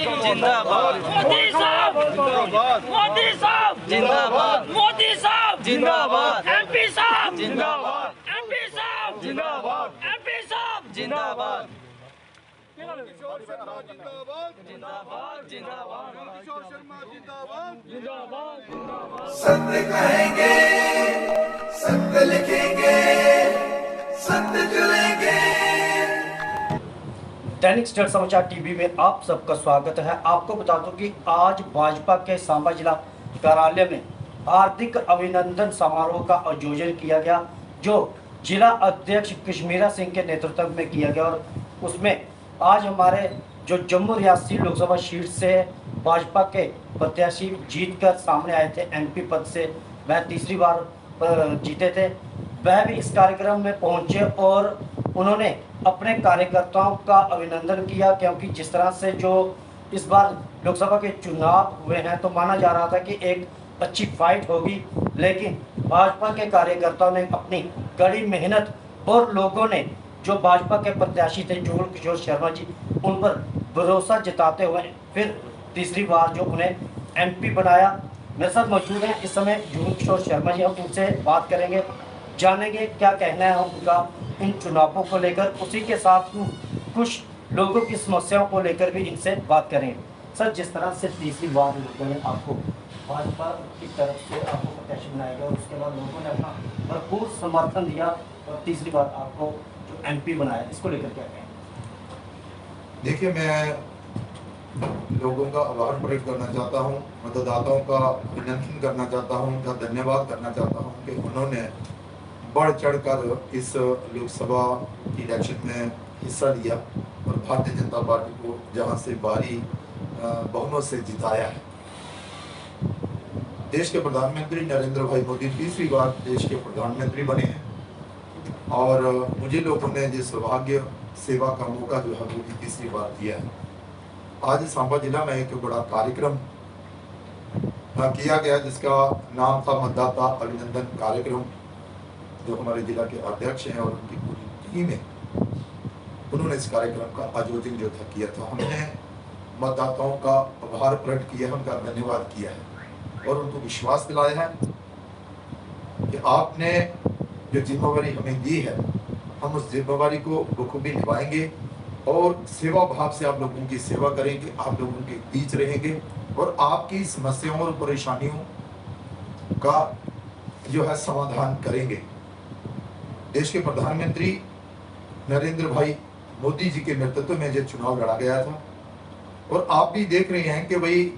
जिंदाबाद मोदी साहब, मोदी साहब जिंदाबाद, मोदी साहब जिंदाबाद, एमपी साहब जिंदाबाद, एमपी साहब जिंदाबाद, एमपी साहब जिंदाबाद, जिंदाबाद जिंदाबाद जिंदाबाद, किशोर शर्मा जिंदाबाद जिंदाबाद। सत्य कहेंगे, सत्य लिखेंगे, सत्य चलेंगे। दैनिक स्टार समाचार टीवी में आप सबका स्वागत है। आपको बता दूं कि आज भाजपा के सांबा जिला कार्यालय में हार्दिक अभिनंदन समारोह का आयोजन किया गया, जो जिला अध्यक्ष कश्मीरा सिंह के नेतृत्व में किया गया। और उसमें आज हमारे जो जम्मू रियासी लोकसभा सीट से भाजपा के प्रत्याशी जीतकर सामने आए थे एमपी पद से, वह तीसरी बार जीते थे, वह भी इस कार्यक्रम में पहुंचे और उन्होंने अपने कार्यकर्ताओं का अभिनंदन किया, क्योंकि जिस तरह से जो इस बार लोकसभा के चुनाव हुए हैं तो माना जा रहा था कि एक अच्छी फाइट होगी, लेकिन भाजपा के कार्यकर्ताओं ने अपनी कड़ी मेहनत और लोगों ने जो भाजपा के प्रत्याशी थे जुगल किशोर शर्मा जी, उन पर भरोसा जताते हुए फिर तीसरी बार जो उन्हें एमपी बनाया। मेरे साथ मौजूद हैं इस समय जुगल किशोर शर्मा जी, हम उनसे बात करेंगे, जानेंगे क्या कहना है उनका इन चुनावों को लेकर। उसी के साथ कुछ लोगों की समस्याओं को लेकर भी इनसे बात करेंगे। सर, जिस तरह से तीसरी बार लोगों ने आपको भाजपा की तरफ से आपको प्रत्याशी बनाया गया और उसके बाद लोगों ने अपना भरपूर समर्थन दिया और तीसरी बार आपको जो एमपी बनाया, इसको लेकर क्या कहें? देखिए, मैं लोगों का आभार प्रकट करना चाहता हूँ, मतदाताओं का अभिनंदन करना चाहता हूँ, उनका धन्यवाद करना चाहता हूँ कि उन्होंने बढ़ चढ़कर इस लोकसभा इलेक्शन में हिस्सा लिया और भारतीय जनता पार्टी को जहां से भारी बहुमत से जिताया है। देश के प्रधानमंत्री नरेंद्र भाई मोदी तीसरी बार देश के प्रधानमंत्री बने हैं और मुझे लोगों ने जो सौभाग्य सेवा का मौका जो है वो भी तीसरी बार दिया है। आज सांबा जिला में एक बड़ा कार्यक्रम किया गया जिसका नाम था मतदाता अभिनंदन कार्यक्रम, जो हमारे जिला के अध्यक्ष हैं और उनकी पूरी टीम है, उन्होंने इस कार्यक्रम का आयोजन जो था किया था। हमने मतदाताओं का आभार प्रकट किया है, उनका धन्यवाद किया है और उनको विश्वास दिलाया है कि आपने जो जिम्मेवारी हमें दी है, हम उस जिम्मेवारी को बखूबी निभाएंगे और सेवा भाव से आप लोगों की सेवा करेंगे, आप लोगों के बीच रहेंगे और आपकी समस्याओं और परेशानियों का जो है समाधान करेंगे। देश के प्रधानमंत्री नरेंद्र भाई मोदी जी के नेतृत्व में जो चुनाव लड़ा गया था और आप भी देख रहे हैं कि भाई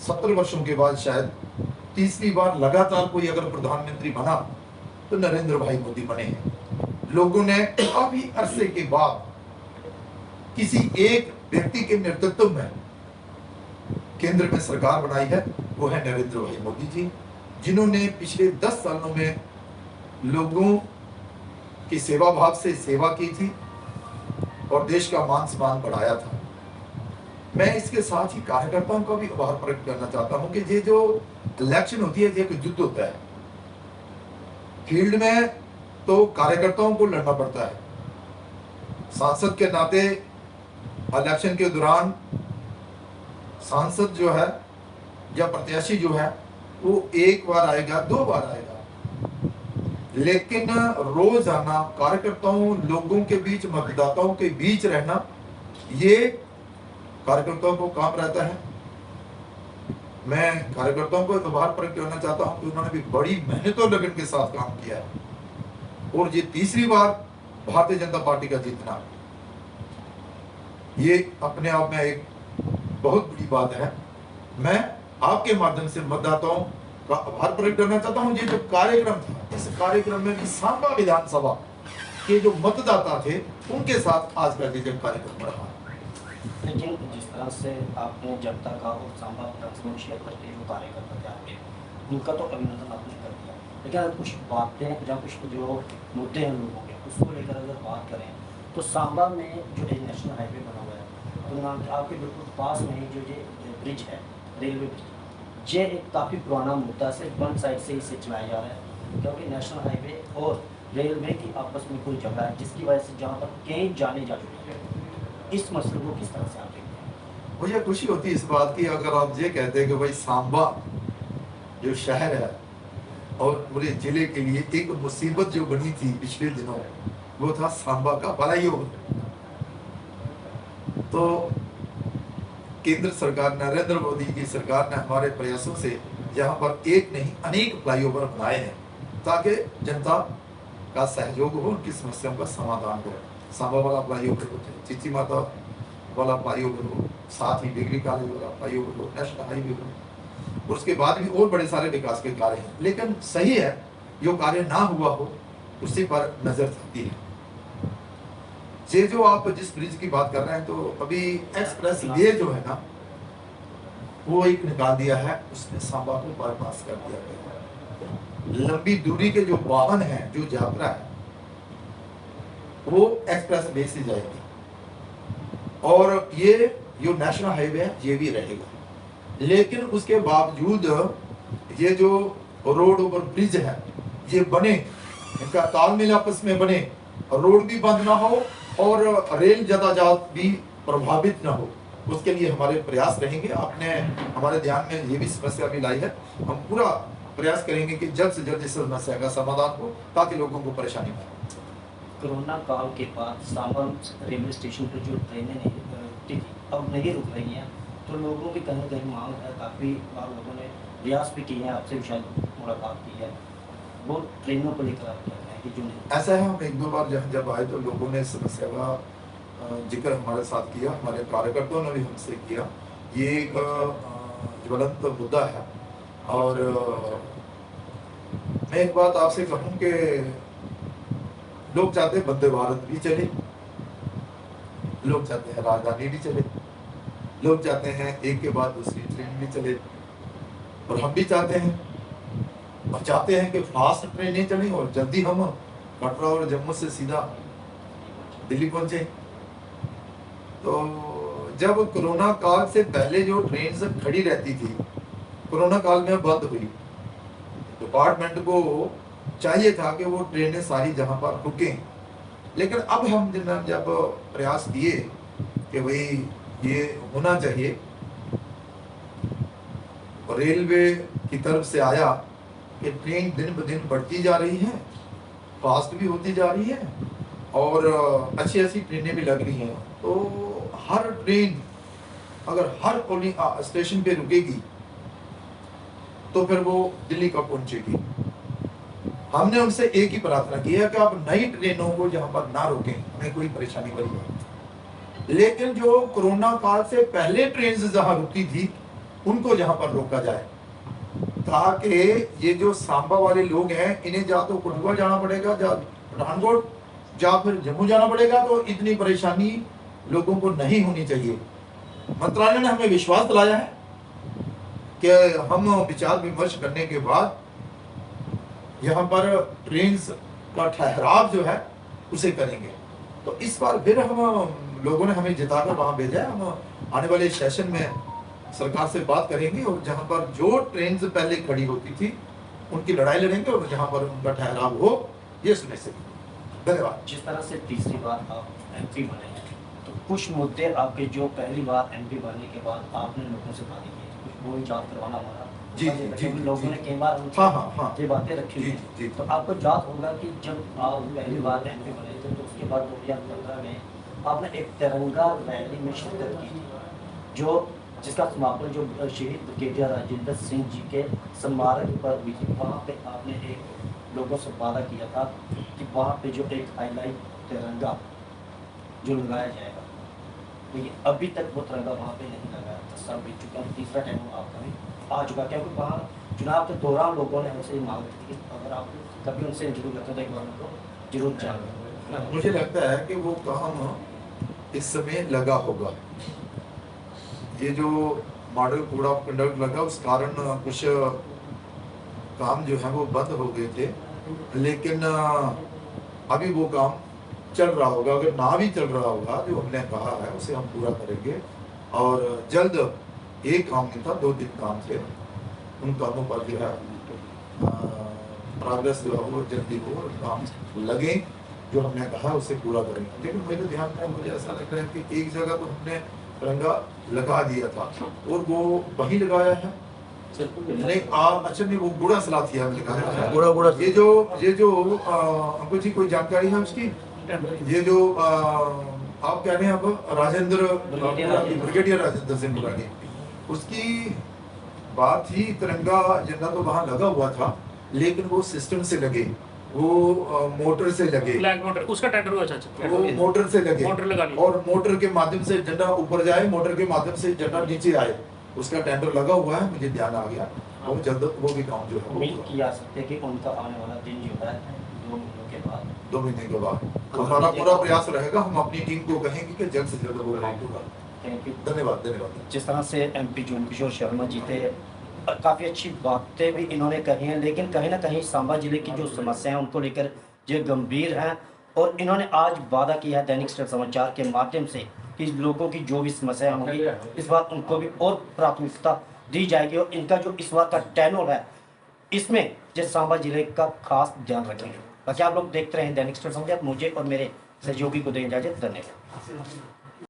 70 वर्षों के बाद शायद तीसरी बार लगातार कोई अगर प्रधानमंत्री बना तो नरेंद्र भाई मोदी बने हैं। लोगों ने काफी अरसे के बाद किसी एक व्यक्ति के नेतृत्व में केंद्र में सरकार बनाई है, वो है नरेंद्र भाई मोदी जी, जिन्होंने पिछले 10 सालों में लोगों की सेवा भाव से सेवा की थी और देश का मान सम्मान बढ़ाया था। मैं इसके साथ ही कार्यकर्ताओं का भी आभार प्रकट करना चाहता हूं कि ये जो इलेक्शन होती है, ये एक युद्ध होता है। फील्ड में तो कार्यकर्ताओं को लड़ना पड़ता है, सांसद के नाते इलेक्शन के दौरान सांसद जो है या प्रत्याशी जो है वो एक बार आएगा, 2 बार आएगा, लेकिन रोजाना कार्यकर्ताओं, लोगों के बीच, मतदाताओं के बीच रहना, ये कार्यकर्ताओं को काम रहता है। मैं कार्यकर्ताओं को आभार प्रकट करना चाहता हूं कि उन्होंने भी बड़ी मेहनत और लगन के साथ काम किया है और ये तीसरी बार भारतीय जनता पार्टी का जीतना, ये अपने आप में एक बहुत बड़ी बात है। मैं आपके माध्यम से मतदाताओं का आभार प्रकट करना चाहता हूं। ये जो कार्यक्रम था, इस कार्यक्रम में भी सांबा विधानसभा के जो मतदाता थे उनके साथ आज का जो कार्यक्रम रहा। लेकिन जिस तरह से आपने जनता का और सांबा विधानसभा क्षेत्र के जो कार्यकर्ता थे आपके, उनका तो अभिनंदन आपने कर दिया, लेकिन अगर कुछ बातें या कुछ जो मुद्दे हैं लोगों के, उसको लेकर अगर बात करें तो सांबा में जो नेशनल हाईवे बना हुआ है, तो आपके बिल्कुल पास में ही जो ये ब्रिज है, रेलवे ब्रिज, ये एक काफ़ी पुराना मुद्दा, सिर्फ वन साइड से इसे चलाया जा रहा है, क्योंकि नेशनल हाईवे और रेलवे की आपस में कोई झगड़ा है, जिसकी वजह से जहाँ तक कई जाने जा चुकी है। इस मसले को किस तरह से आप देखते हैं? मुझे खुशी होती है इस बात की, अगर आप ये कहते हैं कि भाई सांबा जो शहर है और पूरे जिले के लिए एक मुसीबत जो बनी थी पिछले दिनों, वो था सांबा का फ्लाईओवर। तो केंद्र सरकार, नरेंद्र मोदी की सरकार ने हमारे प्रयासों से यहाँ पर एक नहीं अनेक फ्लाईओवर बनाए हैं ताकि जनता का सहयोग हो, उनकी समस्याओं का समाधान हो। सांबा वाला फ्लाईओवर हो, चिची माता वाला फ्लाईओवर हो, साथ ही डिग्री कॉलेज वाला फ्लाईओवर हो, नेशनल हाईवे हो, उसके बाद भी और बड़े सारे विकास के कार्य हैं। लेकिन सही है, जो कार्य ना हुआ हो उसी पर नजर रखती है। ये जो आप जिस ब्रिज की बात कर रहे हैं, तो अभी एक्सप्रेस वे जो है ना, वो एक निकाल दिया है, उसने सांबा को बाईपास कर दिया गया। लंबी दूरी के जो वाहन हैं, जो यात्रा है, वो एक्सप्रेस वे से जाएगी और ये जो नेशनल हाईवे है ये भी रहेगा। लेकिन उसके बावजूद ये जो रोड ओवर ब्रिज है ये बने, इनका तालमेल आपस में बने, रोड भी बंद ना हो और रेल यातायात भी प्रभावित ना हो, उसके लिए हमारे प्रयास रहेंगे। आपने हमारे ध्यान में ये भी समस्या भी लाई है, हम पूरा प्रयास करेंगे कि जल्द से जल्द इस समस्या का समाधान हो ताकि लोगों को परेशानी न हो। कोरोना काल के बाद सांबा रेलवे स्टेशन पर जो ट्रेनें नहीं रुकती थी, अब नहीं रुक रही हैं, तो लोगों की कहीं कहीं मांग है, काफ़ी बार लोगों ने प्रयास भी किए हैं, आपसे भी शायद मुलाकात की है, वो ट्रेनों को लेकर आप कहते हैं कि जो नहीं। ऐसा है, हम एक दो बार जब आए तो लोगों ने समस्या का जिक्र हमारे साथ किया, हमारे कार्यकर्ताओं ने भी हमसे किया। ये एक ज्वलंत मुद्दा है और मैं एक बात आपसे कहूं कि लोग चाहते हैं वंदे भारत भी चले, लोग चाहते हैं राजधानी भी चले, लोग चाहते हैं एक के बाद दूसरी ट्रेन भी चले, और हम भी चाहते हैं और चाहते हैं कि फास्ट ट्रेनें चलें और जल्दी हम कटरा और जम्मू से सीधा दिल्ली पहुंचे। तो जब कोरोना काल से पहले जो ट्रेन खड़ी रहती थी, कोरोना काल में बंद हुई, डिपार्टमेंट को चाहिए था कि वो ट्रेनें सारी जहां पर रुकें। लेकिन अब हम जब प्रयास किए कि भाई ये होना चाहिए, रेलवे की तरफ से आया कि ट्रेन दिन ब दिन बढ़ती जा रही है, फास्ट भी होती जा रही है और अच्छी अच्छी ट्रेनें भी लग रही हैं, तो हर ट्रेन अगर हर पोलिंग स्टेशन पे रुकेगी तो फिर वो दिल्ली कब पहुंचेगी। हमने उनसे एक ही प्रार्थना की है कि आप नई ट्रेनों को जहां पर ना रोकें, हमें कोई परेशानी वाली बात। लेकिन जो कोरोना काल से पहले ट्रेन जहां रुकी थी उनको जहां पर रोका जाए, ताकि ये जो सांबा वाले लोग हैं इन्हें या तो कठुआ जाना पड़ेगा, या पठानकोट, या फिर जम्मू जाना पड़ेगा, तो इतनी परेशानी लोगों को नहीं होनी चाहिए। मंत्रालय ने हमें विश्वास दिलाया है कि हम विचार विमर्श करने के बाद यहाँ पर ट्रेन का ठहराव जो है उसे करेंगे। तो इस बार फिर हम लोगों ने हमें जिताकर वहां भेजा है। हम आने वाले सेशन में सरकार से बात करेंगे और जहां पर जो ट्रेन पहले खड़ी होती थी उनकी लड़ाई लड़ेंगे और जहां पर उनका ठहराव हो ये सुनिश्चित। धन्यवाद। जिस तरह से तीसरी बार आप एमपी बने हैं, तो कुछ मुद्दे आपके जो पहली बार एमपी बनने के बाद आपने लोगों से बातें की, कुछ वो याद करवाना हमारा। जी जी, लोगों ने कई बार हाँ ये बातें रखी हुई जी। तो आपको याद होगा कि जब आप पहली बार एमपी बने थे, तो उसके बाद 2015 में आपने एक तिरंगा रैली में शिरकत की थी, जो जिसका समापन जो शहीद ब्रिगेडियर राजेंद्र सिंह जी के स्मारक पर हुई थी। वहाँ पे आपने एक लोगों से वादा किया था कि वहाँ पे जो एक हाईलाइट तिरंगा जो लगाया जाएगा, तो ये अभी तक वो तिरंगा वहाँ पे नहीं लगाया था। सब बीत चुका है, तीसरा टाइम आपका भी आ चुका, क्योंकि वहाँ चुनाव के दौरान लोगों ने हमसे मांग की थी अगर आप कभी उनसे जरूर लगता था एक बार उनको जरूर जाना। मुझे लगता है कि वो काम इस समय लगा होगा। ये जो मॉडल कोड ऑफ कंडक्ट लगा उस कारण कुछ काम जो है वो बंद हो गए थे, लेकिन अभी वो काम चल रहा होगा। अगर ना भी चल रहा होगा, जो हमने कहा है उसे हम पूरा करेंगे और जल्द एक काम नहीं था, 2 दिन काम थे, उन कामों पर जो है प्रोग्रेस जो है वो जल्दी हो और काम लगे, जो हमने कहा उसे पूरा करेंगे। लेकिन मेरे ध्यान में मुझे ऐसा लग रहा है कि एक जगह तो हमने तिरंगा लगा दिया था और वो वही लगाया है। नहीं आप अच्छा नहीं वो गुड़ा सलाथिया में लगाया गुड़ा ये जो अंकुल जी कोई जानकारी है उसकी? ये जो आप कह रहे हैं अब राजेंद्र ब्रिगेडियर राजेंद्र सिंह बुरानी, उसकी बात थी तिरंगा झंडा तो वहां लगा हुआ था लेकिन वो सिस्टम से लगे, वो मोटर से लगे, फ्लैग मोटर उसका टेंडर हुआ। अच्छा वो मोटर से लगे, मोटर लगा लिया और मोटर के माध्यम से झंडा ऊपर जाए, मोटर के माध्यम से झंडा नीचे आए, उसका टेंडर लगा हुआ है, मुझे ध्यान आ गया। वो जल्द वो भी काम जो है उम्मीद की जा सकती है कि उनका आने वाला दिन जो है 2 महीनों के बाद 2 महीने के बाद हमारा पूरा प्रयास रहेगा। हम अपनी टीम को कहेंगे कि जल्द से जल्द वो काम होगा। Thank you. धन्यवाद धन्यवाद। जिस तरह से एमपी जुन किशोर शर्मा जी थे, काफ़ी अच्छी बातें भी इन्होंने कही हैं, लेकिन कहीं ना कहीं सांबा जिले की जो समस्याएं उनको लेकर ये गंभीर हैं और इन्होंने आज वादा किया है दैनिक स्टार समाचार के माध्यम से कि लोगों की जो भी समस्याएं होंगी इस बार उनको भी और प्राथमिकता दी जाएगी और इनका जो इस बार का टेनोर है इसमें जो सांबा जिले का खास ध्यान रखेंगे। बाकी आप लोग देखते रहें दैनिक स्टार समाचार। मुझे और मेरे सहयोगी को दें इजाजत। धन्यवाद।